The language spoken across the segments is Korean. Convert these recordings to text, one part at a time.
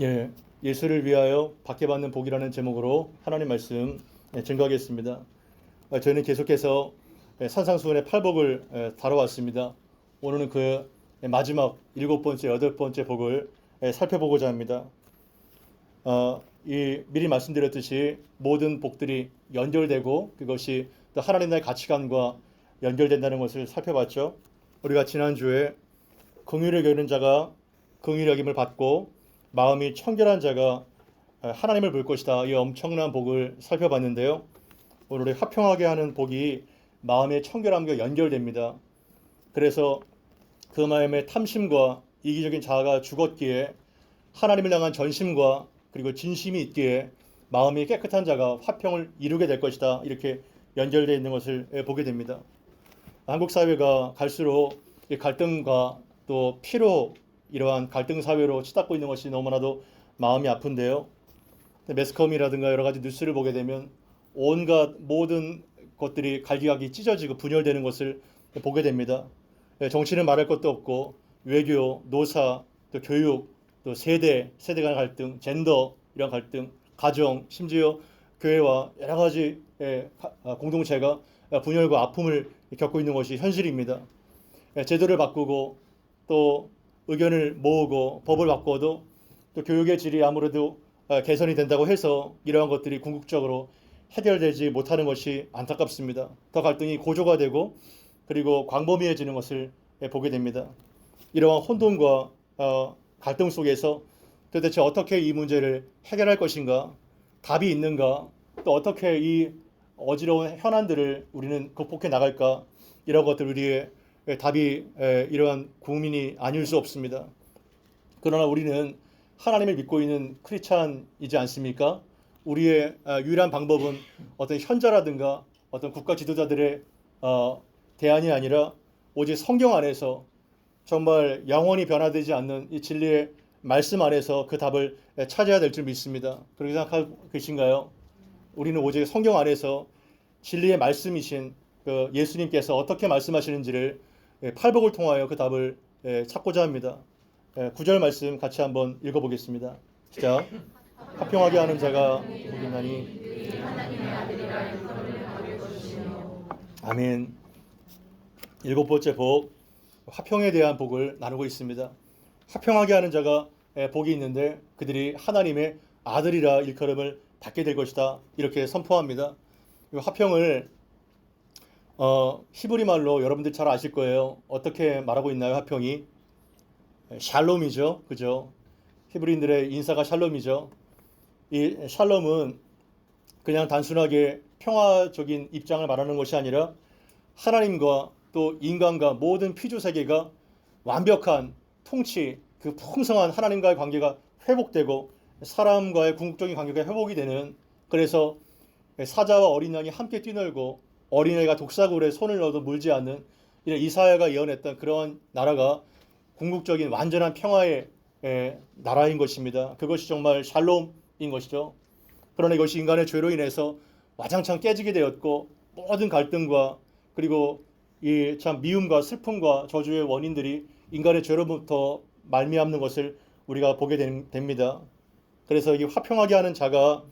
예, 예수를 위하여 받게 받는 복이라는 제목으로 하나님 말씀 증거하겠습니다. 저희는 계속해서 산상수훈의 팔복을 다뤄왔습니다. 오늘은 그 마지막 일곱 번째, 여덟 번째 복을 살펴보고자 합니다. 미리 말씀드렸듯이 모든 복들이 연결되고 그것이 또 하나님 나라의 가치관과 연결된다는 것을 살펴봤죠. 우리가 지난주에 긍휼을 여기는 자가 긍휼 여김을 받고 마음이 청결한 자가 하나님을 볼 것이다. 이 엄청난 복을 살펴봤는데요. 오늘 화평하게 하는 복이 마음의 청결함과 연결됩니다. 그래서 그 마음의 탐심과 이기적인 자아가 죽었기에 하나님을 향한 전심과 그리고 진심이 있기에 마음이 깨끗한 자가 화평을 이루게 될 것이다. 이렇게 연결되어 있는 것을 보게 됩니다. 한국 사회가 갈수록 갈등과 또 피로 이러한 갈등 사회로 치닫고 있는 것이 너무나도 마음이 아픈데요. 매스컴이라든가 여러 가지 뉴스를 보게 되면 온갖 모든 것들이 갈기갈기 찢어지고 분열되는 것을 보게 됩니다. 정치는 말할 것도 없고 외교, 노사, 또 교육, 또 세대 간의 갈등, 젠더 이런 갈등, 가정, 심지어 교회와 여러 가지 공동체가 분열과 아픔을 겪고 있는 것이 현실입니다. 제도를 바꾸고 또 의견을 모으고 법을 바꿔도 또 교육의 질이 아무래도 개선이 된다고 해서 이러한 것들이 궁극적으로 해결되지 못하는 것이 안타깝습니다. 더 갈등이 고조가 되고 그리고 광범위해지는 것을 보게 됩니다. 이러한 혼돈과 갈등 속에서 도대체 어떻게 이 문제를 해결할 것인가, 답이 있는가, 또 어떻게 이 어지러운 현안들을 우리는 극복해 나갈까, 이런 것들 우리의 답이 이러한 국민이 아닐 수 없습니다. 그러나 우리는 하나님을 믿고 있는 크리스찬이지 않습니까? 우리의 유일한 방법은 어떤 현자라든가 어떤 국가 지도자들의 대안이 아니라 오직 성경 안에서 정말 영원히 변화되지 않는 이 진리의 말씀 안에서 그 답을 찾아야 될 줄 믿습니다. 그렇게 생각하고 계신가요? 우리는 오직 성경 안에서 진리의 말씀이신 그 예수님께서 어떻게 말씀하시는지를 팔복을 통하여 그 답을 찾고자 합니다. 9절 말씀 같이 한번 읽어보겠습니다. 시작. 화평하게 하는 자가 복이 있나니 아멘. 일곱 번째 복, 화평에 대한 복을 나누고 있습니다. 화평하게 하는 자가 복이 있는데 그들이 하나님의 아들이라 일컬음을 받게 될 것이다. 이렇게 선포합니다. 이 화평을 히브리 말로 여러분들 잘 아실 거예요. 어떻게 말하고 있나요? 화평이 샬롬이죠. 그죠? 히브리인들의 인사가 샬롬이죠. 이 샬롬은 그냥 단순하게 평화적인 입장을 말하는 것이 아니라 하나님과 또 인간과 모든 피조 세계가 완벽한 통치, 그 풍성한 하나님과의 관계가 회복되고 사람과의 궁극적인 관계가 회복이 되는, 그래서 사자와 어린 양이 함께 뛰놀고 어린애가 독사굴에 손을 넣어도 물지 않는 이런 이사야가 예언했던 그러한 나라가 궁극적인 완전한 평화의 나라인 것입니다. 그것이 정말 샬롬인 것이죠. 그러나 이것이 인간의 죄로 인해서 와장창 깨지게 되었고 모든 갈등과 그리고 이 참 미움과 슬픔과 저주의 원인들이 인간의 죄로부터 말미암는 것을 우리가 보게 됩니다. 그래서 이 화평하게 하는 자가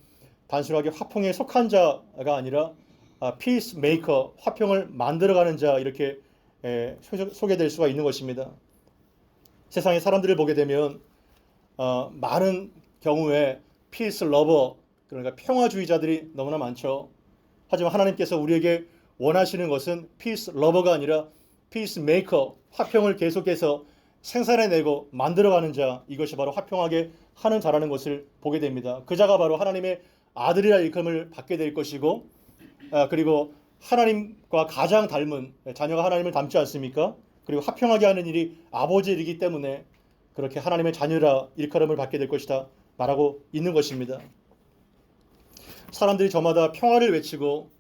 단순하게 화평에 속한 자가 아니라 피스 메이커, 화평을 만들어가는 자, 이렇게 소개될 수가 있는 것입니다. 세상의 사람들을 보게 되면 많은 경우에 피스 러버, 그러니까 평화주의자들이 너무나 많죠. 하지만 하나님께서 우리에게 원하시는 것은 피스 러버가 아니라 피스 메이커, 화평을 계속해서 생산해내고 만들어가는 자, 이것이 바로 화평하게 하는 자라는 것을 보게 됩니다. 그 자가 바로 하나님의 아들이라 일컬음을 받게 될 것이고, 그리고 하나님과 가장 닮은, 자녀가 하나님을 닮지 않습니까? 그리고 화평하게 하는 일이 아버지의 일이기 때문에 그렇게 하나님의 자녀라 일컬음을 받게 될 것이다 말하고 있는 것입니다. 사람들이 저마다 평화를 외치고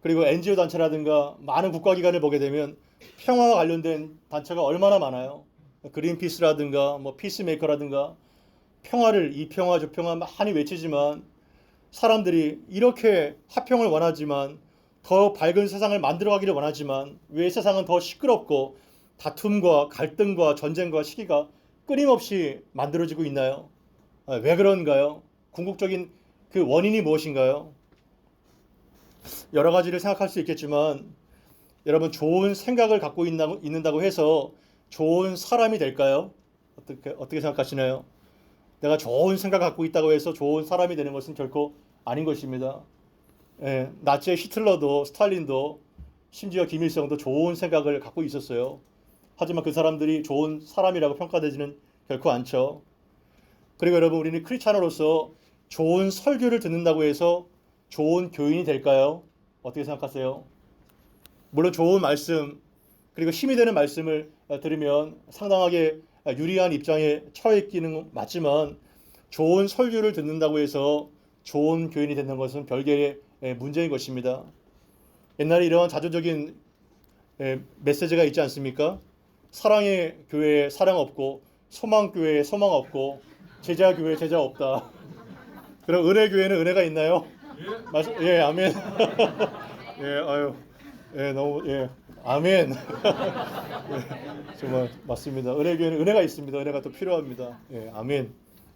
그리고 NGO 단체라든가 많은 국가기관을 보게 되면 평화와 관련된 단체가 얼마나 많아요. 그린피스라든가 뭐 피스메이커라든가 평화를 이 평화 저 평화 많이 외치지만 사람들이 이렇게 화평을 원하지만 더 밝은 세상을 만들어가기를 원하지만 왜 세상은 더 시끄럽고 다툼과 갈등과 전쟁과 시기가 끊임없이 만들어지고 있나요? 왜 그런가요? 궁극적인 그 원인이 무엇인가요? 여러 가지를 생각할 수 있겠지만 여러분, 좋은 생각을 갖고 있는다고 해서 좋은 사람이 될까요? 어떻게 생각하시나요? 내가 좋은 생각 갖고 있다고 해서 좋은 사람이 되는 것은 결코 아닌 것입니다. 예, 나치의 히틀러도 스탈린도 심지어 김일성도 좋은 생각을 갖고 있었어요. 하지만 그 사람들이 좋은 사람이라고 평가되지는 결코 않죠. 그리고 여러분, 우리는 크리스찬으로서 좋은 설교를 듣는다고 해서 좋은 교인이 될까요? 어떻게 생각하세요? 물론 좋은 말씀, 그리고 힘이 되는 말씀을 들으면 상당하게 유리한 입장에 처해 있기는 맞지만, 좋은 설교를 듣는다고 해서 좋은 교인이 되는 것은 별개의 문제인 것입니다. 옛날에 이러한 자조적인 메시지가 있지 않습니까? 사랑의 교회에 사랑 없고, 소망 교회에 소망 없고, 제자 교회에 제자 없다. 그럼 은혜 교회는 은혜가 있나요? 예, 아멘. 예, 아유, 예, 너무, 예, 아멘. 예, 정말 맞습니다. 은혜 교회는 은혜가 있습니다. 은혜가 또 필요합니다. 예, 아멘.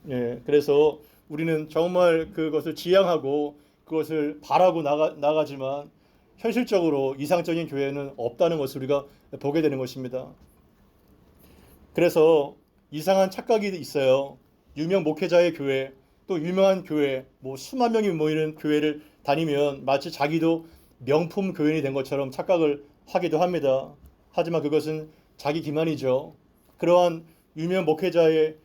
예, 그래서 우리는 정말 그것을 지향하고 그것을 바라고 나가지만 현실적으로 이상적인 교회는 없다는 것을 우리가 보게 되는 것입니다. 그래서 이상한 착각이 있어요. 유명 목회자의 교회, 또 유명한 교회, 뭐 수만 명이 모이는 교회를 다니면 마치 자기도 명품 교인이 된 것처럼 착각을 하기도 합니다. 하지만 그것은 자기 기만이죠. 그러한 유명 목회자의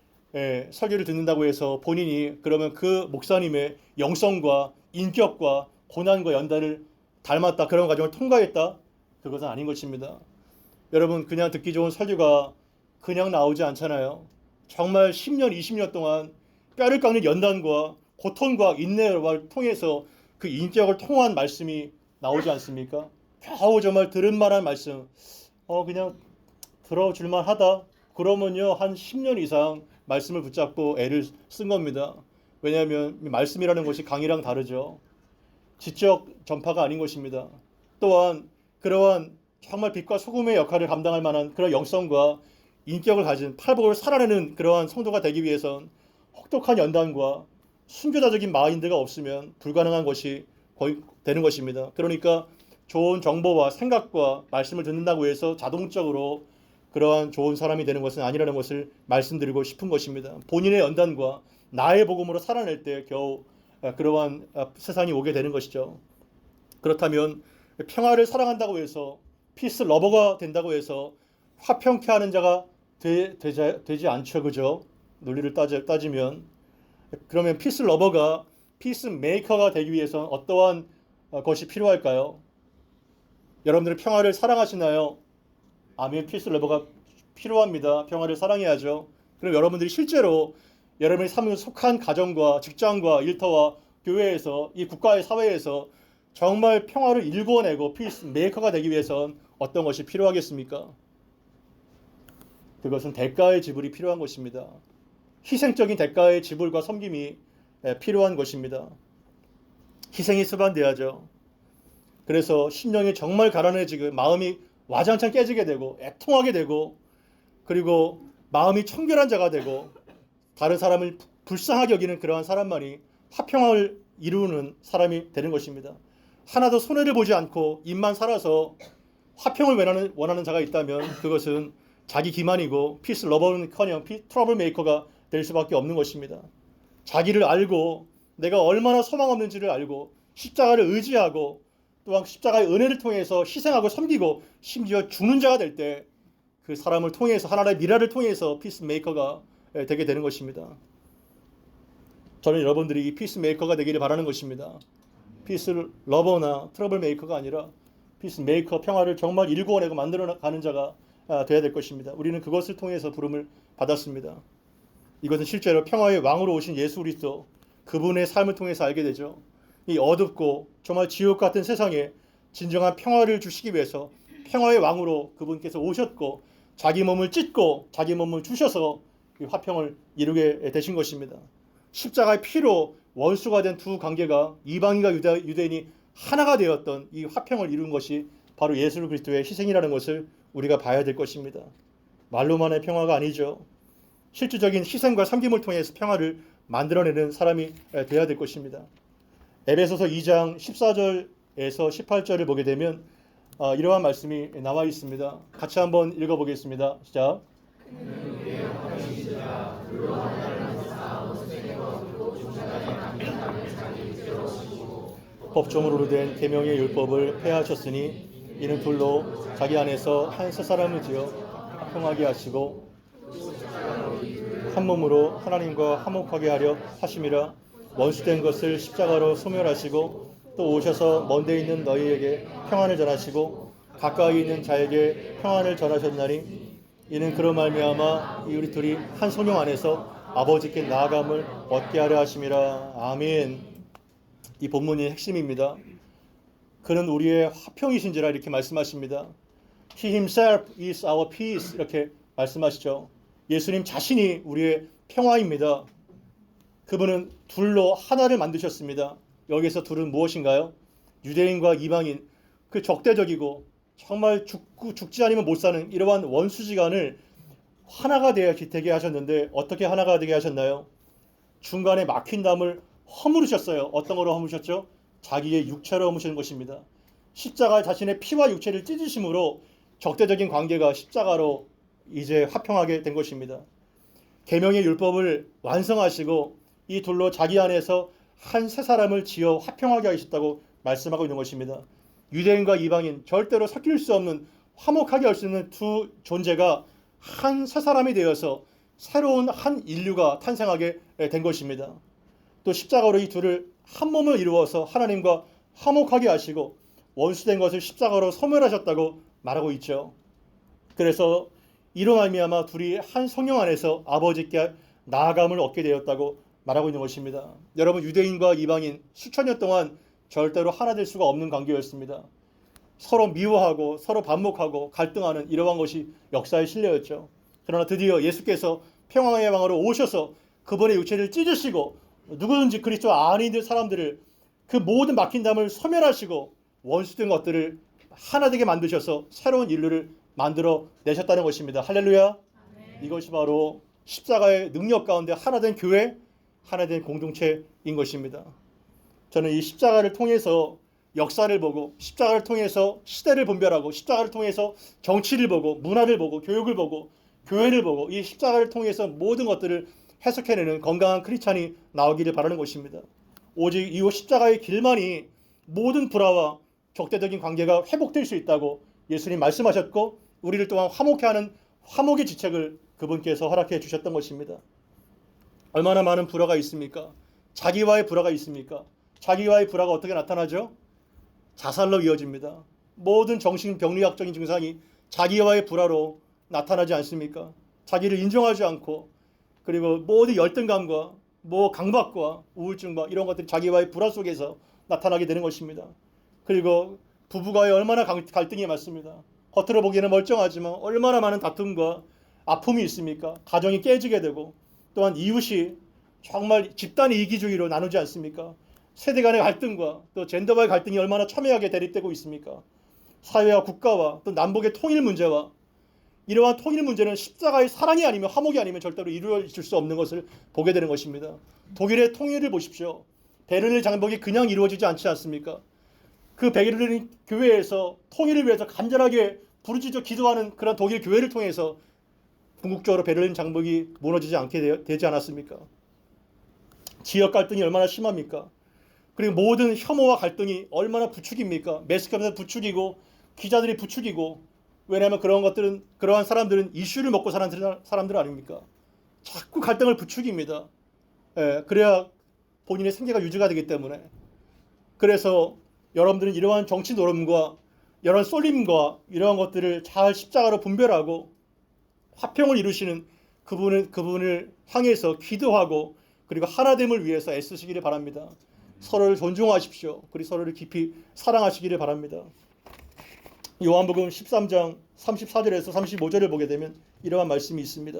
설교를 듣는다고 해서 본인이 그러면 그 목사님의 영성과 인격과 고난과 연단을 닮았다, 그런 과정을 통과했다? 그것은 아닌 것입니다. 여러분, 그냥 듣기 좋은 설교가 그냥 나오지 않잖아요. 정말 10년, 20년 동안 뼈를 깎는 연단과 고통과 인내를 통해서 그 인격을 통한 말씀이 나오지 않습니까? 겨우 정말 들은 만한 말씀, 그냥 들어줄만 하다. 그러면요, 한 10년 이상 말씀을 붙잡고 애를 쓴 겁니다. 왜냐하면 말씀이라는 것이 강의랑 다르죠. 지적 전파가 아닌 것입니다. 또한 그러한 정말 빛과 소금의 역할을 감당할 만한 그런 영성과 인격을 가진 팔복을 살아내는 그러한 성도가 되기 위해선 혹독한 연단과 순교자적인 마인드가 없으면 불가능한 것이 거의 되는 것입니다. 그러니까 좋은 정보와 생각과 말씀을 듣는다고 해서 자동적으로 그러한 좋은 사람이 되는 것은 아니라는 것을 말씀드리고 싶은 것입니다. 본인의 연단과 나의 복음으로 살아낼 때 겨우 그러한 세상이 오게 되는 것이죠. 그렇다면 평화를 사랑한다고 해서 피스 러버가 된다고 해서 화평케 하는 자가 되지 않죠. 그죠? 논리를 따지면. 그러면 피스 러버가 피스 메이커가 되기 위해서는 어떠한 것이 필요할까요? 여러분들은 평화를 사랑하시나요? 아멘. 피스 러버가 필요합니다. 평화를 사랑해야죠. 그럼 여러분들이 실제로 여러분의 삶에 속한 가정과 직장과 일터와 교회에서, 이 국가의 사회에서 정말 평화를 일궈내고 피스 메이커가 되기 위해선 어떤 것이 필요하겠습니까? 그것은 대가의 지불이 필요한 것입니다. 희생적인 대가의 지불과 섬김이 필요한 것입니다. 희생이 수반돼야죠. 그래서 심령이 정말 가난해지고 마음이 와장창 깨지게 되고 애통하게 되고, 그리고 마음이 청결한 자가 되고 다른 사람을 불쌍하게 여기는 그러한 사람만이 화평을 이루는 사람이 되는 것입니다. 하나도 손해를 보지 않고 입만 살아서 화평을 원하는 자가 있다면 그것은 자기 기만이고 피스 러버는커녕 트러블 메이커가 될 수밖에 없는 것입니다. 자기를 알고 내가 얼마나 소망 없는지를 알고 십자가를 의지하고 또한 십자가의 은혜를 통해서 희생하고 섬기고 심지어 죽는 자가 될 때 그 사람을 통해서, 하나님의 미라를 통해서 피스메이커가 되게 되는 것입니다. 저는 여러분들이 이 피스메이커가 되기를 바라는 것입니다. 피스 러버나 트러블 메이커가 아니라 피스메이커, 평화를 정말 일구어내고 만들어가는 자가 되어야 될 것입니다. 우리는 그것을 통해서 부름을 받았습니다. 이것은 실제로 평화의 왕으로 오신 예수 그리스도, 그분의 삶을 통해서 알게 되죠. 이 어둡고 정말 지옥 같은 세상에 진정한 평화를 주시기 위해서 평화의 왕으로 그분께서 오셨고 자기 몸을 찢고 자기 몸을 주셔서 이 화평을 이루게 되신 것입니다. 십자가의 피로 원수가 된 두 관계가 이방인과 유대인이 하나가 되었던 이 화평을 이룬 것이 바로 예수 그리스도의 희생이라는 것을 우리가 봐야 될 것입니다. 말로만의 평화가 아니죠. 실질적인 희생과 섬김을 통해서 평화를 만들어내는 사람이 되어야 될 것입니다. 에베소서 2장 14절에서 18절을 보게 되면 이러한 말씀이 나와 있습니다. 같이 한번 읽어보겠습니다. 시작. 법정으로 된 계명의 율법을 폐하셨으니 이는 둘로 자기 안에서 한 새 사람을 지어 합성하게 하시고 한 몸으로 하나님과 화목하게 하려 하심이라. 원수된 것을 십자가로 소멸하시고 또 오셔서 먼데 있는 너희에게 평안을 전하시고 가까이 있는 자에게 평안을 전하셨나니 이는 그런 말미암아 우리 둘이 한 성령 안에서 아버지께 나아감을 얻게 하려 하심이라. 아멘. 이 본문의 핵심입니다. 그는 우리의 화평이신지라 이렇게 말씀하십니다. He himself is our peace 이렇게 말씀하시죠. 예수님 자신이 우리의 평화입니다. 그분은 둘로 하나를 만드셨습니다. 여기서 둘은 무엇인가요? 유대인과 이방인, 그 적대적이고 정말 죽지 않으면 못 사는 이러한 원수지간을 하나가 되게 하셨는데 어떻게 하나가 되게 하셨나요? 중간에 막힌 담을 허물으셨어요. 어떤 거로 허물으셨죠? 자기의 육체로 허무시는 것입니다. 십자가 자신의 피와 육체를 찢으심으로 적대적인 관계가 십자가로 이제 화평하게 된 것입니다. 계명의 율법을 완성하시고 이 둘로 자기 안에서 한 새 사람을 지어 화평하게 하셨다고 말씀하고 있는 것입니다. 유대인과 이방인 절대로 섞일 수 없는 화목하게 할 수 있는 두 존재가 한 새 사람이 되어서 새로운 한 인류가 탄생하게 된 것입니다. 또 십자가로 이 둘을 한 몸을 이루어서 하나님과 화목하게 하시고 원수된 것을 십자가로 소멸하셨다고 말하고 있죠. 그래서 이로 말미암아 둘이 한 성령 안에서 아버지께 나아감을 얻게 되었다고 말하고 있는 것입니다. 여러분, 유대인과 이방인 수천 년 동안 절대로 하나 될 수가 없는 관계였습니다. 서로 미워하고 서로 반목하고 갈등하는 이러한 것이 역사에 실려였죠. 그러나 드디어 예수께서 평화의 왕으로 오셔서 그분의 육체를 찢으시고 누구든지 그리스도 아닌 사람들을 그 모든 막힌 담을 소멸하시고 원수된 것들을 하나 되게 만드셔서 새로운 인류를 만들어 내셨다는 것입니다. 할렐루야. 아멘. 이것이 바로 십자가의 능력 가운데 하나된 교회, 하나된 공동체인 것입니다. 저는 이 십자가를 통해서 역사를 보고 십자가를 통해서 시대를 분별하고 십자가를 통해서 정치를 보고 문화를 보고 교육을 보고 교회를 보고 이 십자가를 통해서 모든 것들을 해석해내는 건강한 크리스찬이 나오기를 바라는 것입니다. 오직 이 십자가의 길만이 모든 불화와 적대적인 관계가 회복될 수 있다고 예수님 말씀하셨고 우리를 또한 화목해하는 화목의 지책을 그분께서 허락해 주셨던 것입니다. 얼마나 많은 불화가 있습니까? 자기와의 불화가 있습니까? 자기와의 불화가 어떻게 나타나죠? 자살로 이어집니다. 모든 정신병리학적인 증상이 자기와의 불화로 나타나지 않습니까? 자기를 인정하지 않고 그리고 모든 열등감과 강박과 우울증과 이런 것들이 자기와의 불화 속에서 나타나게 되는 것입니다. 그리고 부부가의 얼마나 갈등이 많습니다. 겉으로 보기에는 멀쩡하지만 얼마나 많은 다툼과 아픔이 있습니까? 가정이 깨지게 되고 또한 이웃이 정말 집단 이기주의로 나누지 않습니까? 세대 간의 갈등과 또 젠더와의 갈등이 얼마나 첨예하게 대립되고 있습니까? 사회와 국가와 또 남북의 통일 문제와 이러한 통일 문제는 십자가의 사랑이 아니면 화목이 아니면 절대로 이루어질 수 없는 것을 보게 되는 것입니다. 독일의 통일을 보십시오. 베를린 장벽이 그냥 이루어지지 않지 않습니까? 그 베를린 교회에서 통일을 위해서 간절하게 부르짖어 기도하는 그런 독일 교회를 통해서 궁극적으로 베를린 장벽이 무너지지 않게 되지 않았습니까? 지역 갈등이 얼마나 심합니까? 그리고 모든 혐오와 갈등이 얼마나 부추깁니까? 매스컴에서 부추기고 기자들이 부추기고 왜냐하면 그러한 사람들은 이슈를 먹고 사는 사람들 아닙니까? 자꾸 갈등을 부추깁니다. 그래야 본인의 생계가 유지가 되기 때문에. 그래서 여러분들은 이러한 정치 노름과 이러한 쏠림과 이러한 것들을 잘 십자가로 분별하고 화평을 이루시는 그분을 향해서 기도하고 그리고 하나됨을 위해서 애쓰시기를 바랍니다. 서로를 존중하십시오. 그리고 서로를 깊이 사랑하시기를 바랍니다. 요한복음 13장 34절에서 35절을 보게 되면 이러한 말씀이 있습니다.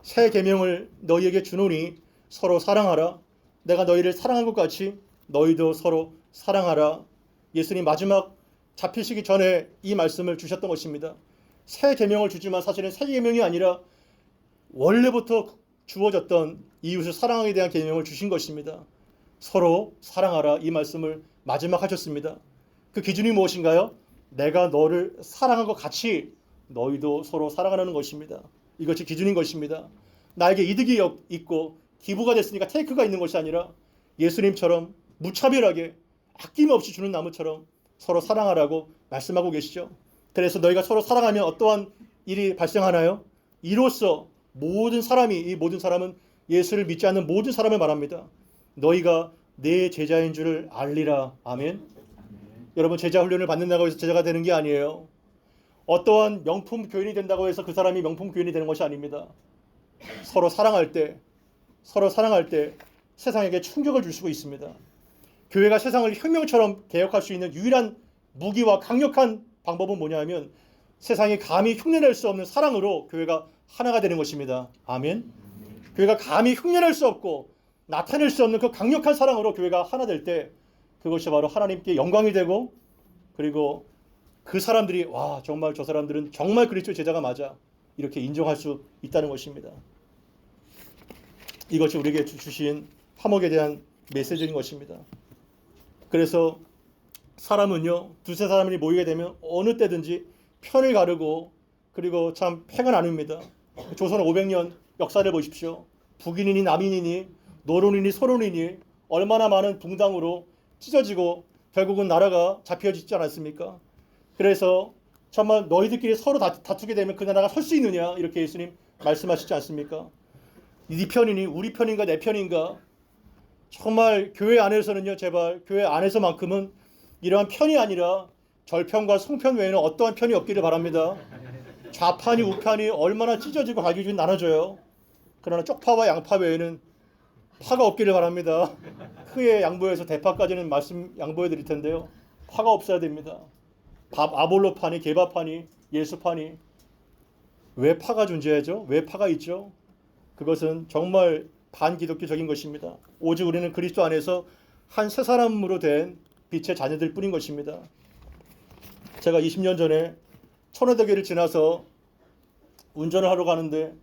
새 계명을 너희에게 주노니 서로 사랑하라. 내가 너희를 사랑한 것 같이 너희도 서로 사랑하라. 예수님 마지막 잡히시기 전에 이 말씀을 주셨던 것입니다. 새 계명을 주지만 사실은 새 계명이 아니라 원래부터 주어졌던 이웃을 사랑하게 대한 계명을 주신 것입니다. 서로 사랑하라, 이 말씀을 마지막 하셨습니다. 그 기준이 무엇인가요? 내가 너를 사랑한 것 같이 너희도 서로 사랑하라는 것입니다. 이것이 기준인 것입니다. 나에게 이득이 있고 기부가 됐으니까 테이크가 있는 것이 아니라 예수님처럼 무차별하게 아낌없이 주는 나무처럼 서로 사랑하라고 말씀하고 계시죠. 그래서 너희가 서로 사랑하면 어떠한 일이 발생하나요? 이로써 모든 사람이, 이 모든 사람은 예수를 믿지 않는 모든 사람을 말합니다. 너희가 내 제자인 줄을 알리라. 아멘. 여러분, 제자 훈련을 받는다고 해서 제자가 되는 게 아니에요. 어떠한 명품 교인이 된다고 해서 그 사람이 명품 교인이 되는 것이 아닙니다. 서로 사랑할 때 세상에게 충격을 줄 수 있습니다. 교회가 세상을 혁명처럼 개혁할 수 있는 유일한 무기와 강력한 방법은 뭐냐 하면 세상이 감히 흉내낼 수 없는 사랑으로 교회가 하나가 되는 것입니다. 아멘. 교회가 감히 흉내낼 수 없고 나타낼 수 없는 그 강력한 사랑으로 교회가 하나 될 때 그것이 바로 하나님께 영광이 되고, 그리고 그 사람들이 와, 정말 저 사람들은 정말 그리스도 제자가 맞아, 이렇게 인정할 수 있다는 것입니다. 이것이 우리에게 주신 화목에 대한 메시지인 것입니다. 그래서 사람은요, 두세 사람이 모이게 되면 어느 때든지 편을 가르고, 그리고 참 패가 나눕니다. 조선 500년 역사를 보십시오. 북인이니 남인이니 노론이니 소론이니 얼마나 많은 붕당으로 찢어지고 결국은 나라가 잡혀지지 않았습니까? 그래서 정말 너희들끼리 서로 다투게 되면 그 나라가 설 수 있느냐, 이렇게 예수님 말씀하시지 않습니까? 네 편이니 우리 편인가 내 편인가? 정말 교회 안에서는요, 제발 교회 안에서만큼은 이러한 편이 아니라 절편과 성편 외에는 어떠한 편이 없기를 바랍니다. 좌판이 우판이 얼마나 찢어지고 갈기고 나눠져요. 그러나 쪽파와 양파 외에는 파가 없기를 바랍니다. 크게 양보해서 대파까지는 말씀 양보해 드릴 텐데요. 파가 없어야 됩니다. 아볼로파니 개바파니 예수파니, 왜 파가 존재하죠? 왜 파가 있죠? 그것은 정말 반기독교적인 것입니다. 오직 우리는 그리스도 안에서 한 새 사람으로 된 빛의 자녀들 뿐인 것입니다. 제가 20년 전에 천호대교를 지나서 운전을 하러 가는데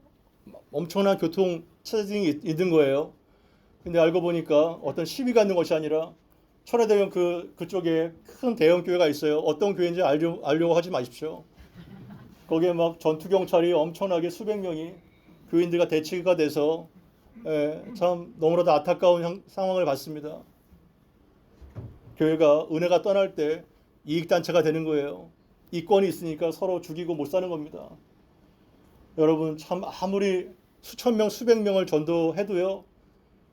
엄청난 교통 체증이 있는 거예요. 근데 알고 보니까 어떤 시위가 있는 것이 아니라 천호대교 그쪽에 큰 대형 교회가 있어요. 어떤 교회인지 알려고 하지 마십시오. 거기에 막 전투경찰이 엄청나게 수백 명이 교인들과 대치가 돼서 참 너무나도 안타까운 상황을 봤습니다. 교회가 은혜가 떠날 때 이익단체가 되는 거예요. 이권이 있으니까 서로 죽이고 못 사는 겁니다. 여러분, 참 아무리 수천 명 수백 명을 전도해도요,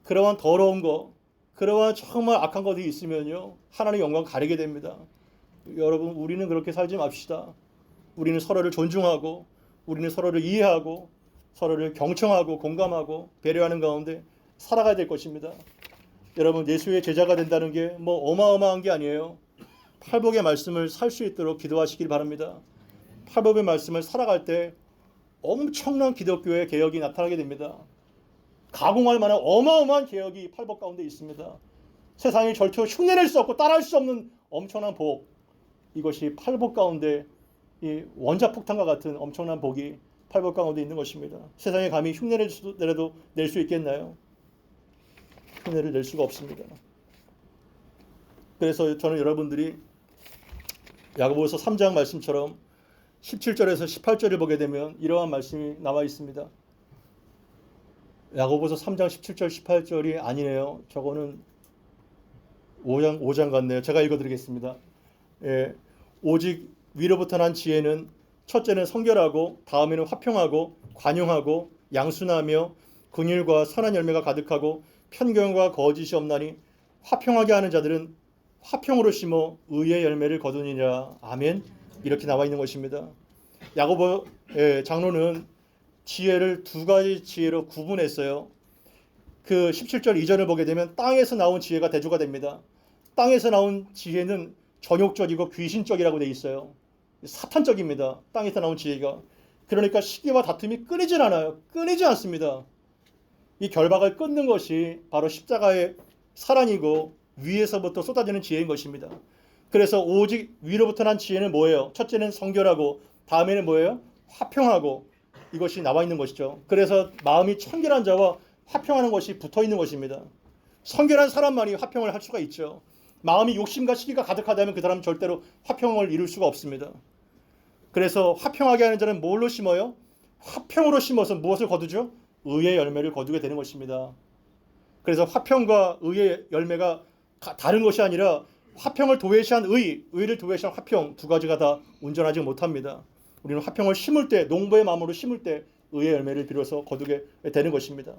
그러한 더러운 거, 그러한 정말 악한 것이 있으면요, 하나님의 영광 가리게 됩니다. 여러분, 우리는 그렇게 살지 맙시다. 우리는 서로를 존중하고, 우리는 서로를 이해하고, 서로를 경청하고 공감하고 배려하는 가운데 살아가야 될 것입니다. 여러분, 예수의 제자가 된다는 게 뭐 어마어마한 게 아니에요. 팔복의 말씀을 살 수 있도록 기도하시길 바랍니다. 팔복의 말씀을 살아갈 때 엄청난 기독교의 개혁이 나타나게 됩니다. 가공할 만한 어마어마한 개혁이 팔복 가운데 있습니다. 세상이 절대 흉내낼 수 없고 따라할 수 없는 엄청난 복, 이것이 팔복 가운데 이 원자폭탄과 같은 엄청난 복이 팔복 가운데 있는 것입니다. 세상에 감히 흉내를 내도 낼 수 있겠나요? 흉내를 낼 수가 없습니다. 그래서 저는 여러분들이 야고보서 3장 말씀처럼 17절에서 18절을 보게 되면 이러한 말씀이 나와 있습니다. 야고보서 3장 17절 18절이 아니네요. 저거는 5장 같네요. 제가 읽어드리겠습니다. 오직 위로부터 난 지혜는 첫째는 성결하고 다음에는 화평하고 관용하고 양순하며 긍휼과 선한 열매가 가득하고 편견과 거짓이 없나니 화평하게 하는 자들은 화평으로 심어 의의 열매를 거두니라. 아멘. 이렇게 나와 있는 것입니다. 야고보 장로는 지혜를 두 가지 지혜로 구분했어요. 그 17절 이전을 보게 되면 땅에서 나온 지혜가 대조가 됩니다. 땅에서 나온 지혜는 전욕적이고 귀신적이라고 되어 있어요. 사탄적입니다. 땅에서 나온 지혜가. 그러니까 시기와 다툼이 끊이질 않아요. 끊이지 않습니다. 이 결박을 끊는 것이 바로 십자가의 사랑이고 위에서부터 쏟아지는 지혜인 것입니다. 그래서 오직 위로부터 난 지혜는 뭐예요? 첫째는 성결하고 다음에는 뭐예요? 화평하고 이것이 나와 있는 것이죠. 그래서 마음이 청결한 자와 화평하는 것이 붙어 있는 것입니다. 청결한 사람만이 화평을 할 수가 있죠. 마음이 욕심과 시기가 가득하다면 그 사람은 절대로 화평을 이룰 수가 없습니다. 그래서 화평하게 하는 자는 뭘로 심어요? 화평으로 심어서 무엇을 거두죠? 의의 열매를 거두게 되는 것입니다. 그래서 화평과 의의 열매가 다른 것이 아니라 화평을 도외시한 의를 도외시한 화평, 두 가지가 다 온전하지 못합니다. 우리는 화평을 심을 때, 농부의 마음으로 심을 때 의의 열매를 비로소 거두게 되는 것입니다.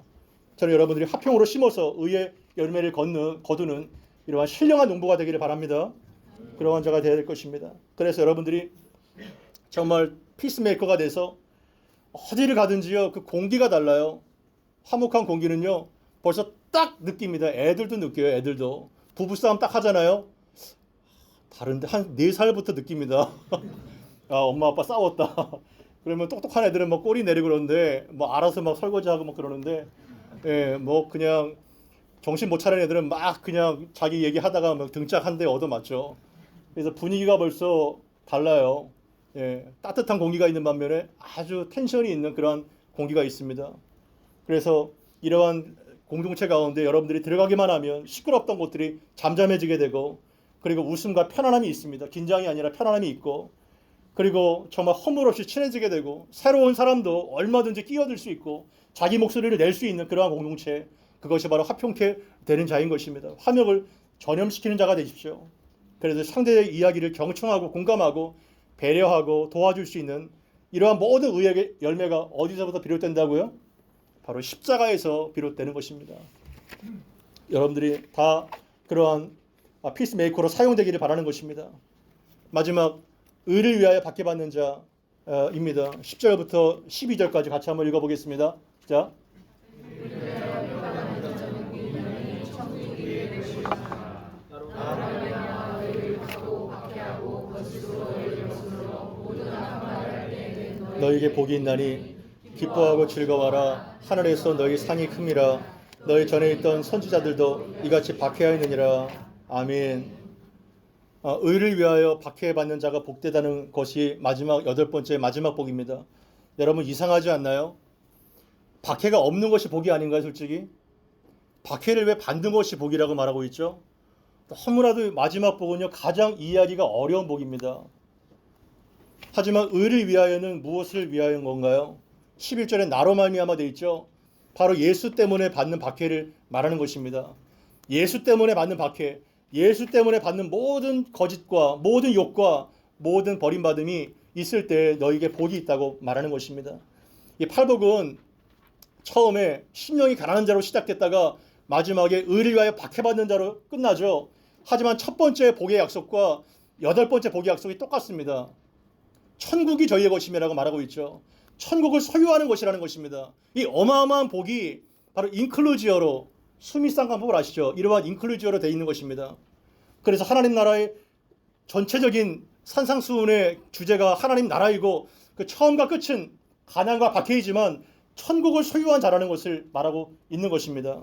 저는 여러분들이 화평으로 심어서 의의 열매를 거두는 이러한 신령한 농부가 되기를 바랍니다. 그러한 자가 되어야 될 것입니다. 그래서 여러분들이 정말 피스메이커가 돼서 어디를 가든지요, 그 공기가 달라요. 화목한 공기는요, 벌써 딱 느낍니다. 애들도 느껴요. 애들도 부부싸움 딱 하잖아요. 다른데 한 4살부터 느낍니다. 아, 엄마 아빠 싸웠다. 그러면 똑똑한 애들은 막 꼬리 내리고 그러는데 뭐 알아서 막 설거지하고 막 그러는데, 예, 뭐 그냥 정신 못 차리는 애들은 막 그냥 자기 얘기하다가 막 등짝 한 대 얻어맞죠. 그래서 분위기가 벌써 달라요. 예, 따뜻한 공기가 있는 반면에 아주 텐션이 있는 그런 공기가 있습니다. 그래서 이러한 공동체 가운데 여러분들이 들어가기만 하면 시끄럽던 곳들이 잠잠해지게 되고, 그리고 웃음과 편안함이 있습니다. 긴장이 아니라 편안함이 있고, 그리고 정말 허물없이 친해지게 되고, 새로운 사람도 얼마든지 끼어들 수 있고 자기 목소리를 낼 수 있는 그러한 공동체, 그것이 바로 화평케 되는 자인 것입니다. 화목을 전염시키는 자가 되십시오. 그래서 상대의 이야기를 경청하고 공감하고 배려하고 도와줄 수 있는 이러한 모든 의의 열매가 어디서부터 비롯된다고요? 바로 십자가에서 비롯되는 것입니다. 여러분들이 다 그러한 피스메이커로 사용되기를 바라는 것입니다. 마지막, 의를 위하여 박해받는 자입니다. 10절부터 12절까지 같이 한번 읽어보겠습니다. 자, 너에게 복이 있나니 기뻐하고 즐거워하라. 하늘에서 너희 상이 큽니다. 너희 전에 있던 선지자들도 이같이 박해하였느니라. 아멘. 의를 위하여 박해받는 자가 복되다는 것이 마지막 8번째 마지막 복입니다. 여러분 이상하지 않나요? 박해가 없는 것이 복이 아닌가요? 솔직히 박해를 왜 받는 것이 복이라고 말하고 있죠? 너무나도 마지막 복은요, 가장 이해하기가 어려운 복입니다. 하지만 의를 위하여는 무엇을 위하여인 건가요? 11절에 나로 말미암아 되어 있죠. 바로 예수 때문에 받는 박해를 말하는 것입니다. 예수 때문에 받는 박해, 예수 때문에 받는 모든 거짓과 모든 욕과 모든 버림받음이 있을 때 너에게 복이 있다고 말하는 것입니다. 이 팔복은 처음에 심령이 가난한 자로 시작됐다가 마지막에 의를 위하여 박해받는 자로 끝나죠. 하지만 첫 번째 복의 약속과 8번째 복의 약속이 똑같습니다. 천국이 저희의 것임이라고 말하고 있죠. 천국을 소유하는 것이라는 것입니다. 이 어마어마한 복이 바로 인클루지어로, 수미상관법을 아시죠? 이러한 인클루지어로 되어 있는 것입니다. 그래서 하나님 나라의 전체적인 산상수훈의 주제가 하나님 나라이고, 그 처음과 끝은 가난과 박해이지만 천국을 소유한 자라는 것을 말하고 있는 것입니다.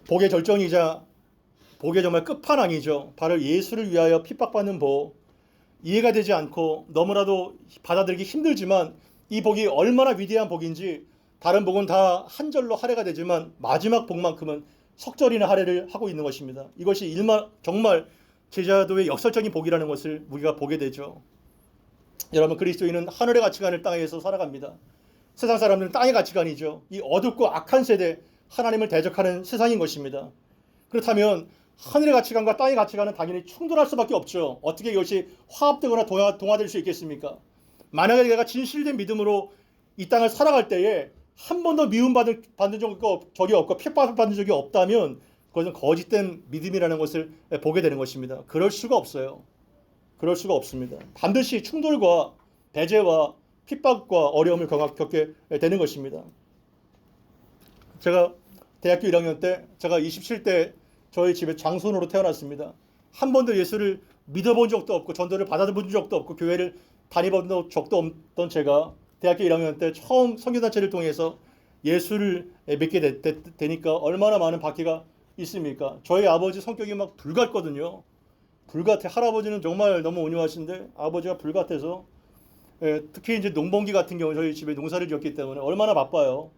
복의 절정이자 복의 정말 끝판왕이죠. 바로 예수를 위하여 핍박받는 복. 이해가 되지 않고 너무나도 받아들이기 힘들지만 이 복이 얼마나 위대한 복인지 다른 복은 다 한 절로 할애가 되지만 마지막 복만큼은 석절이나 할애를 하고 있는 것입니다. 이것이 정말 제자도의 역설적인 복이라는 것을 우리가 보게 되죠. 여러분, 그리스도인은 하늘의 가치관을 땅에서 살아갑니다. 세상 사람들은 땅의 가치관이죠. 이 어둡고 악한 세대, 하나님을 대적하는 세상인 것입니다. 그렇다면 하늘의 가치관과 땅의 가치관은 당연히 충돌할 수밖에 없죠. 어떻게 이것이 화합되거나 동화될 수 있겠습니까? 만약에 내가 진실된 믿음으로 이 땅을 살아갈 때에 한 번도 미움받은 적이 없고 핍박받은 적이 없다면 그것은 거짓된 믿음이라는 것을 보게 되는 것입니다. 그럴 수가 없어요. 그럴 수가 없습니다. 반드시 충돌과 배제와 핍박과 어려움을 겪게 되는 것입니다. 제가 대학교 1학년 때, 제가 27대 저희 집에 장손으로 태어났습니다. 한 번도 예수를 믿어본 적도 없고 전도를 받아본 적도 없고 교회를 다니본 적도 없던 제가 대학교 1학년 때 처음 선교단체를 통해서 예수를 믿게 되니까 얼마나 많은 박해가 있습니까? 저희 아버지 성격이 막 불같거든요. 불같아. 할아버지는 정말 너무 온유하신데 아버지가 불같아서 예, 특히 이제 농번기 같은 경우 저희 집에 농사를 지었기 때문에 얼마나 바빠요.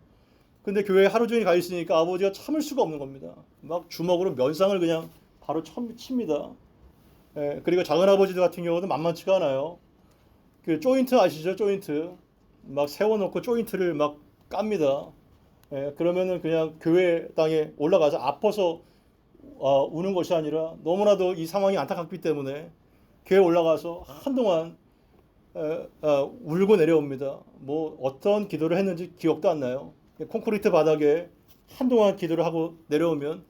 근데 교회에 하루 종일 가 있으니까 아버지가 참을 수가 없는 겁니다. 막 주먹으로 면상을 그냥 바로 칩니다. 예, 그리고 작은 아버지들 같은 경우도 만만치가 않아요. 그 조인트 아시죠? 조인트 막 세워놓고 조인트를 막 깝니다. 예, 그러면은 그냥 교회 땅에 올라가서 아파서 우는 것이 아니라 너무나도 이 상황이 안타깝기 때문에 교회 올라가서 한동안 울고 내려옵니다. 뭐 어떤 기도를 했는지 기억도 안 나요. 콘크리트 바닥에 한동안 기도를 하고 내려오면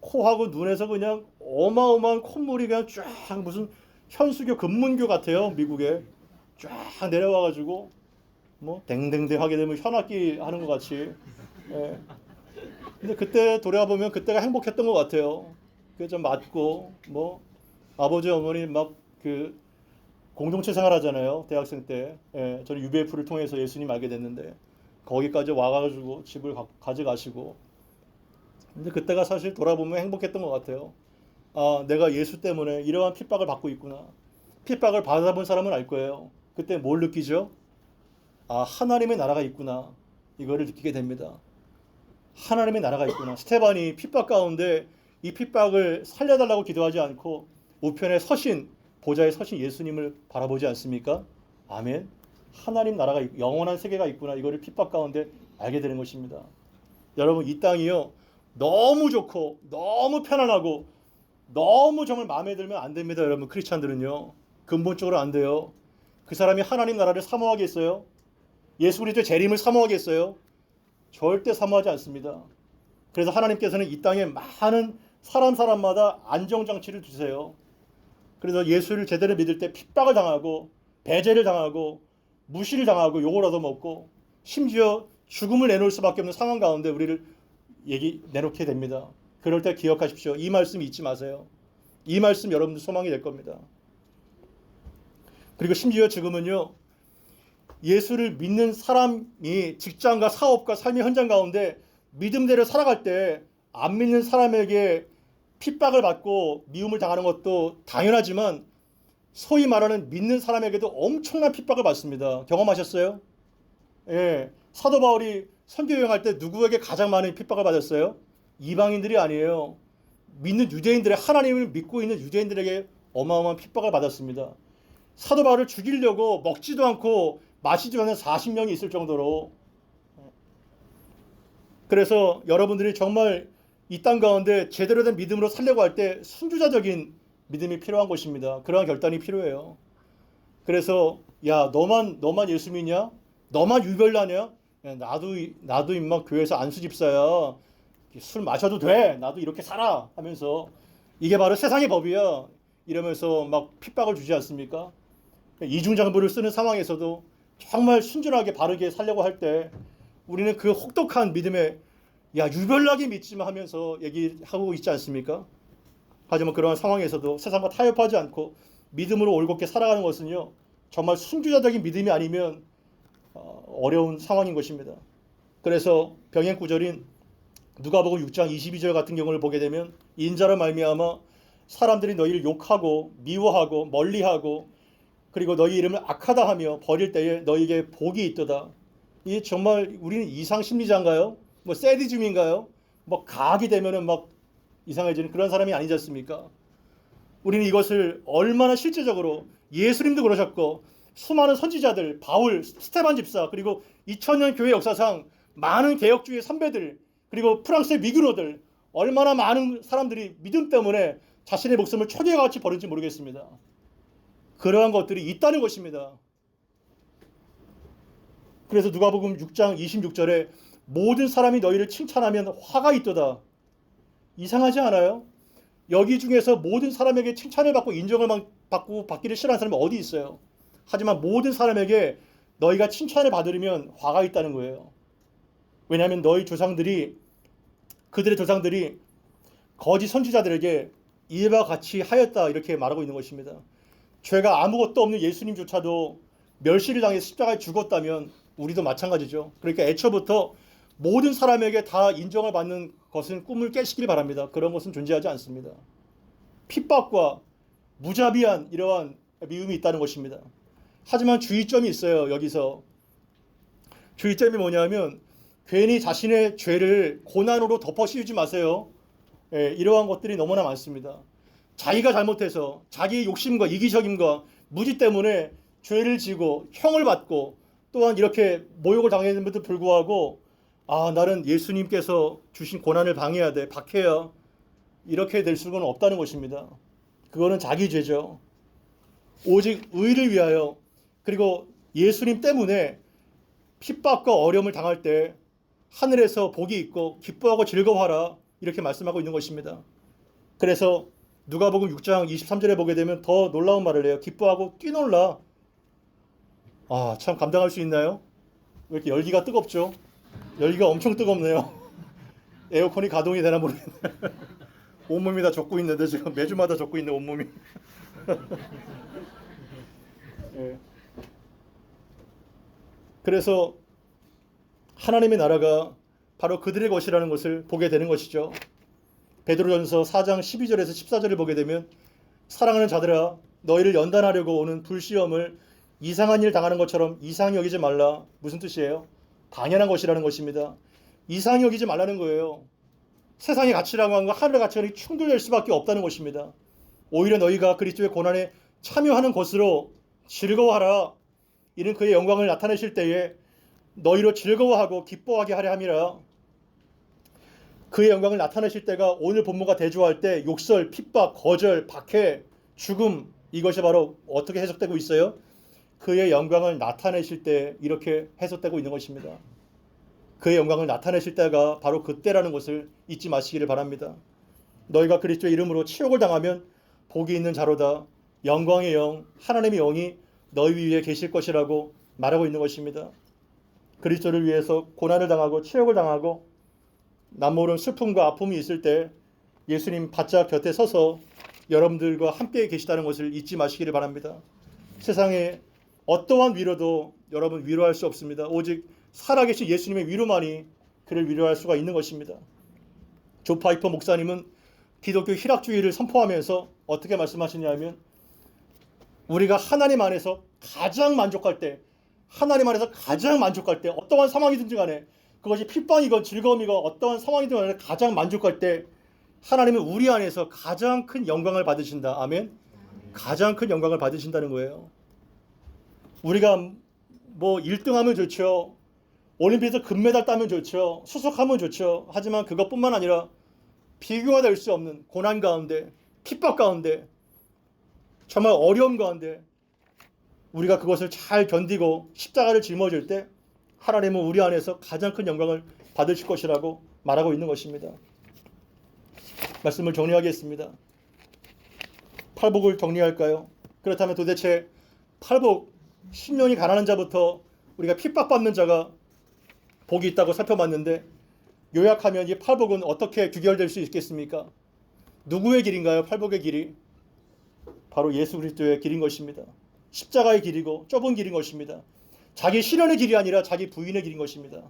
코하고 눈에서 그냥 어마어마한 콧물이 그냥 쫙 무슨 현수교 금문교 같아요. 미국에 쫙 내려와가지고 뭐 댕댕댕 하게 되면 현악기 하는 것 같이. 예. 근데 그때 돌아보면 그때가 행복했던 것 같아요. 그 좀 맞고 뭐 아버지 어머니 막 그 공동체 생활하잖아요. 대학생 때. 예. 저는 UBF를 통해서 예수님 알게 됐는데 거기까지 와가지고 집을 가져가시고. 근데 그때가 사실 돌아보면 행복했던 것 같아요. 아, 내가 예수 때문에 이러한 핍박을 받고 있구나. 핍박을 받아본 사람은 알 거예요. 그때 뭘 느끼죠? 아, 하나님의 나라가 있구나. 이거를 느끼게 됩니다. 하나님의 나라가 있구나. 스테반이 핍박 가운데 이 핍박을 살려달라고 기도하지 않고 우편에 서신, 보좌에 서신 예수님을 바라보지 않습니까? 아멘. 하나님 나라가 영원한 세계가 있구나. 이거를 핍박 가운데 알게 되는 것입니다. 여러분, 이 땅이요. 너무 좋고 너무 편안하고 너무 정말 마음에 들면 안 됩니다. 여러분, 크리스찬들은요. 근본적으로 안 돼요. 그 사람이 하나님 나라를 사모하겠어요? 예수 그리스도의 재림을 사모하겠어요? 절대 사모하지 않습니다. 그래서 하나님께서는 이 땅에 많은 사람마다 안정장치를 주세요. 그래서 예수를 제대로 믿을 때 핍박을 당하고 배제를 당하고 무시를 당하고 욕을 얻어먹고 심지어 죽음을 내놓을 수밖에 없는 상황 가운데 우리를 내놓게 됩니다. 그럴 때 기억하십시오. 이 말씀 잊지 마세요. 이 말씀 여러분들 소망이 될 겁니다. 그리고 심지어 지금은요. 예수를 믿는 사람이 직장과 사업과 삶의 현장 가운데 믿음대로 살아갈 때 안 믿는 사람에게 핍박을 받고 미움을 당하는 것도 당연하지만 소위 말하는 믿는 사람에게도 엄청난 핍박을 받습니다. 경험하셨어요? 예. 사도 바울이 선교 여행할 때 누구에게 가장 많은 핍박을 받았어요? 이방인들이 아니에요. 믿는 유대인들의 하나님을 믿고 있는 유대인들에게 어마어마한 핍박을 받았습니다. 사도 바울을 죽이려고 먹지도 않고 마시지도 않는 40명이 있을 정도로. 그래서 여러분들이 정말 이 땅 가운데 제대로 된 믿음으로 살려고 할 때 순주자적인 믿음이 필요한 것입니다. 그러한 결단이 필요해요. 그래서 야 너만 예수 믿냐? 너만 유별나냐? 야, 나도 임마 교회에서 안수 집사야. 술 마셔도 돼. 나도 이렇게 살아 하면서 이게 바로 세상의 법이야. 이러면서 막 핍박을 주지 않습니까? 이중장부를 쓰는 상황에서도 정말 순진하게 바르게 살려고 할 때 우리는 그 혹독한 믿음에 야 유별나게 믿지마 하면서 얘기하고 있지 않습니까? 하지만 그러한 상황에서도 세상과 타협하지 않고 믿음으로 올곧게 살아가는 것은요 정말 순주자적인 믿음이 아니면 어려운 상황인 것입니다. 그래서 병행 구절인 누가복음 6장 22절 같은 경우를 보게 되면 인자로 말미암아 사람들이 너희를 욕하고 미워하고 멀리하고 그리고 너희 이름을 악하다 하며 버릴 때에 너희에게 복이 있도다. 이 정말 우리는 이상 심리자인가요? 뭐 세디즘인가요? 뭐 가학이 되면은 막 이상해지는 그런 사람이 아니지 않습니까? 우리는 이것을 얼마나 실제적으로 예수님도 그러셨고 수많은 선지자들, 바울, 스테반 집사 그리고 2000년 교회 역사상 많은 개혁주의 선배들 그리고 프랑스의 위그노들 얼마나 많은 사람들이 믿음 때문에 자신의 목숨을 초계와 같이 버린지 모르겠습니다. 그러한 것들이 있다는 것입니다. 그래서 누가복음 6장 26절에 모든 사람이 너희를 칭찬하면 화가 있도다. 이상하지 않아요? 여기 중에서 모든 사람에게 칭찬을 받고 인정을 받기를 싫어하는 사람이 어디 있어요? 하지만 모든 사람에게 너희가 칭찬을 받으려면 화가 있다는 거예요. 왜냐하면 그들의 조상들이 거짓 선지자들에게 이와 같이 하였다 이렇게 말하고 있는 것입니다. 죄가 아무것도 없는 예수님조차도 멸시를 당해 십자가에 죽었다면 우리도 마찬가지죠. 그러니까 애초부터 모든 사람에게 다 인정을 받는 것은 꿈을 깨시길 바랍니다. 그런 것은 존재하지 않습니다. 핍박과 무자비한 이러한 미움이 있다는 것입니다. 하지만 주의점이 있어요. 여기서 주의점이 뭐냐면 괜히 자신의 죄를 고난으로 덮어 씌우지 마세요. 예, 이러한 것들이 너무나 많습니다. 자기가 잘못해서 자기의 욕심과 이기적임과 무지 때문에 죄를 지고 형을 받고 또한 이렇게 모욕을 당했는데도 불구하고 나는 예수님께서 주신 고난을 방해해야 돼, 박해야, 이렇게 될 수는 없다는 것입니다. 그거는 자기 죄죠. 오직 의를 위하여, 그리고 예수님 때문에 핍박과 어려움을 당할 때 하늘에서 복이 있고 기뻐하고 즐거워하라, 이렇게 말씀하고 있는 것입니다. 그래서 누가복음 6장 23절에 보게 되면 더 놀라운 말을 해요. 기뻐하고 뛰놀라. 참 감당할 수 있나요? 왜 이렇게 열기가 뜨겁죠? 열기가 엄청 뜨겁네요. 에어컨이 가동이 되나 모르겠네. 온몸이 다 젖고 있는데 지금 매주마다 젖고 있는 온몸이. 예. 그래서 하나님의 나라가 바로 그들의 것이라는 것을 보게 되는 것이죠. 베드로전서 4장 12절에서 14절을 보게 되면 사랑하는 자들아 너희를 연단하려고 오는 불시험을 이상한 일 당하는 것처럼 이상히 여기지 말라. 무슨 뜻이에요? 당연한 것이라는 것입니다. 이상히 여기지 말라는 거예요. 세상의 가치라고 하는 거 하늘의 가치가 충돌될 수밖에 없다는 것입니다. 오히려 너희가 그리스도의 고난에 참여하는 것으로 즐거워하라. 이는 그의 영광을 나타내실 때에 너희로 즐거워하고 기뻐하게 하려 함이라. 그의 영광을 나타내실 때가 오늘 본문과 대조할 때 욕설, 핍박, 거절, 박해, 죽음, 이것이 바로 어떻게 해석되고 있어요? 그의 영광을 나타내실 때 이렇게 해석되고 있는 것입니다. 그의 영광을 나타내실 때가 바로 그때라는 것을 잊지 마시기를 바랍니다. 너희가 그리스도의 이름으로 치욕을 당하면 복이 있는 자로다. 영광의 영, 하나님의 영이 너희 위에 계실 것이라고 말하고 있는 것입니다. 그리스도를 위해서 고난을 당하고 치욕을 당하고 남모른 슬픔과 아픔이 있을 때 예수님 바짝 곁에 서서 여러분들과 함께 계시다는 것을 잊지 마시기를 바랍니다. 세상에 어떠한 위로도 여러분 위로할 수 없습니다. 오직 살아계신 예수님의 위로만이 그를 위로할 수가 있는 것입니다. 조 파이퍼 목사님은 기독교 희락주의를 선포하면서 어떻게 말씀하시냐면 우리가 하나님 안에서 가장 만족할 때, 하나님 안에서 가장 만족할 때, 어떠한 상황이든지 간에 그것이 핍박이건 즐거움이건 어떠한 상황이든 간에 가장 만족할 때 하나님은 우리 안에서 가장 큰 영광을 받으신다. 아멘. 가장 큰 영광을 받으신다는 거예요. 우리가 뭐 1등하면 좋죠. 올림픽에서 금메달 따면 좋죠. 수석하면 좋죠. 하지만 그것뿐만 아니라 비교가 될 수 없는 고난 가운데, 핍박 가운데, 정말 어려움 가운데 우리가 그것을 잘 견디고 십자가를 짊어질 때 하나님은 우리 안에서 가장 큰 영광을 받으실 것이라고 말하고 있는 것입니다. 말씀을 정리하겠습니다. 팔복을 정리할까요? 그렇다면 도대체 팔복, 심령이 가난한 자부터 우리가 핍박받는 자가 복이 있다고 살펴봤는데 요약하면 이 팔복은 어떻게 규결될 수 있겠습니까? 누구의 길인가요? 팔복의 길이 바로 예수 그리스도의 길인 것입니다. 십자가의 길이고 좁은 길인 것입니다. 자기 실현의 길이 아니라 자기 부인의 길인 것입니다.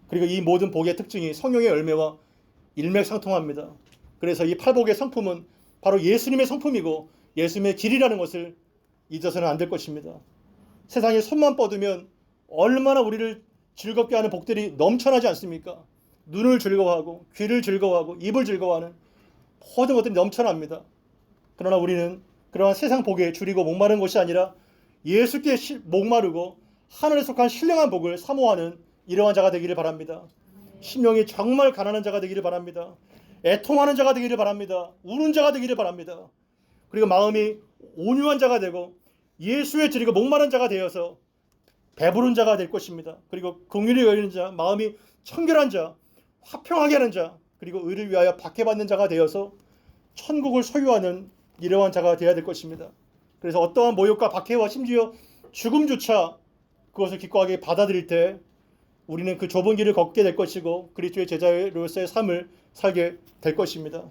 그리고 이 모든 복의 특징이 성령의 열매와 일맥상통합니다. 그래서 이 팔복의 성품은 바로 예수님의 성품이고 예수님의 길이라는 것을 잊어서는 안 될 것입니다. 세상에 손만 뻗으면 얼마나 우리를 즐겁게 하는 복들이 넘쳐나지 않습니까? 눈을 즐거워하고 귀를 즐거워하고 입을 즐거워하는 모든 것들이 넘쳐납니다. 그러나 우리는 그러한 세상 복에 줄이고 목마른 것이 아니라 예수께 목마르고 하늘에 속한 신령한 복을 사모하는 이러한 자가 되기를 바랍니다. 심령이 정말 가난한 자가 되기를 바랍니다. 애통하는 자가 되기를 바랍니다. 우는 자가 되기를 바랍니다. 그리고 마음이 온유한 자가 되고 예수의 드리고 목마른 자가 되어서 배부른 자가 될 것입니다. 그리고 긍휼이 여기는 자, 마음이 청결한 자, 화평하게 하는 자, 그리고 의를 위하여 박해받는 자가 되어서 천국을 소유하는 이러한 자가 되어야 될 것입니다. 그래서 어떠한 모욕과 박해와 심지어 죽음조차 그것을 기꺼하게 받아들일 때 우리는 그 좁은 길을 걷게 될 것이고 그리스도의 제자로서의 삶을 살게 될 것입니다.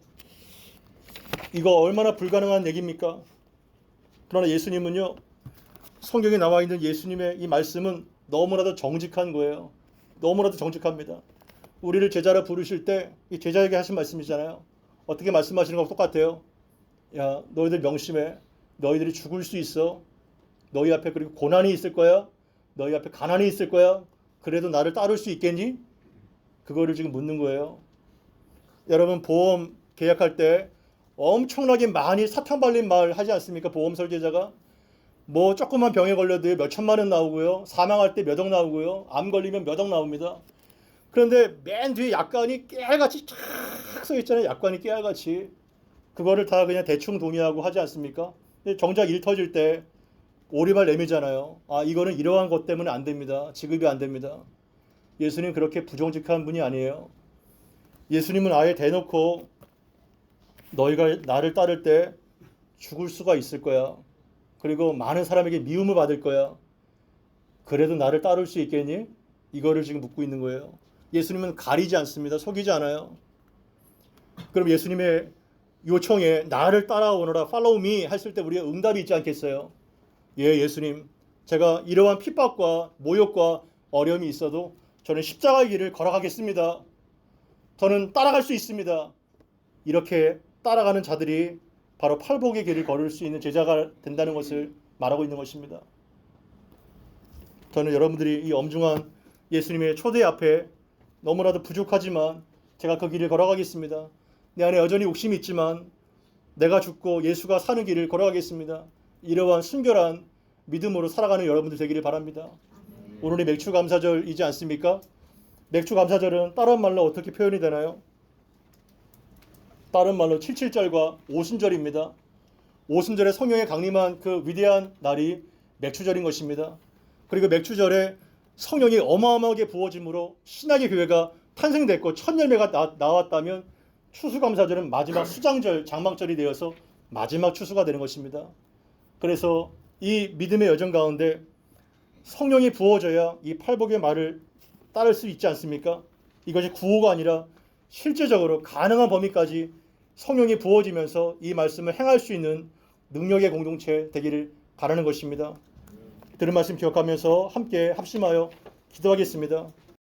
이거 얼마나 불가능한 얘기입니까? 그러나 예수님은요, 성경에 나와 있는 예수님의 이 말씀은 너무나도 정직한 거예요. 너무나도 정직합니다. 우리를 제자로 부르실 때 이 제자에게 하신 말씀이잖아요. 어떻게 말씀하시는 거랑 똑같아요. 야, 너희들 명심해. 너희들이 죽을 수 있어. 너희 앞에 그리고 고난이 있을 거야? 너희 앞에 가난이 있을 거야? 그래도 나를 따를 수 있겠니? 그거를 지금 묻는 거예요. 여러분 보험 계약할 때 엄청나게 많이 사탕 발린 말 하지 않습니까? 보험 설계자가 뭐 조그만 병에 걸려도 몇 천만 원 나오고요. 사망할 때 몇 억 나오고요. 암 걸리면 몇 억 나옵니다. 그런데 맨 뒤에 약관이 깨알같이 쫙 써 있잖아요. 약관이 깨알같이. 그거를 다 그냥 대충 동의하고 하지 않습니까? 근데 정작 일 터질 때 오리발 내밀잖아요. 아, 이거는 이러한 것 때문에 안 됩니다. 지급이 안 됩니다. 예수님 그렇게 부정직한 분이 아니에요. 예수님은 아예 대놓고 너희가 나를 따를 때 죽을 수가 있을 거야. 그리고 많은 사람에게 미움을 받을 거야. 그래도 나를 따를 수 있겠니? 이거를 지금 묻고 있는 거예요. 예수님은 가리지 않습니다. 속이지 않아요. 그럼 예수님의 요청에 나를 따라오너라, follow me 했을 때 우리가 응답이 있지 않겠어요? 예, 예수님. 제가 이러한 핍박과 모욕과 어려움이 있어도 저는 십자가의 길을 걸어가겠습니다. 저는 따라갈 수 있습니다. 이렇게 따라가는 자들이 바로 팔복의 길을 걸을 수 있는 제자가 된다는 것을 말하고 있는 것입니다. 저는 여러분들이 이 엄중한 예수님의 초대 앞에 너무나도 부족하지만 제가 그 길을 걸어가겠습니다. 내 안에 여전히 욕심이 있지만 내가 죽고 예수가 사는 길을 걸어가겠습니다. 이러한 순결한 믿음으로 살아가는 여러분들 되기를 바랍니다. 오늘이 맥주감사절이지 않습니까? 맥주감사절은 다른 말로 어떻게 표현이 되나요? 다른 말로 77절과 오순절입니다. 오순절에 성령의 강림한 그 위대한 날이 맥주절인 것입니다. 그리고 맥주절에 성령이 어마어마하게 부어짐으로 신약의 교회가 탄생됐고 첫 열매가 나왔다면 추수감사절은 마지막 수장절, 장막절이 되어서 마지막 추수가 되는 것입니다. 그래서 이 믿음의 여정 가운데 성령이 부어져야 이 팔복의 말을 따를 수 있지 않습니까? 이것이 구호가 아니라 실제적으로 가능한 범위까지 성령이 부어지면서 이 말씀을 행할 수 있는 능력의 공동체 되기를 바라는 것입니다. 들은 말씀 기억하면서 함께 합심하여 기도하겠습니다.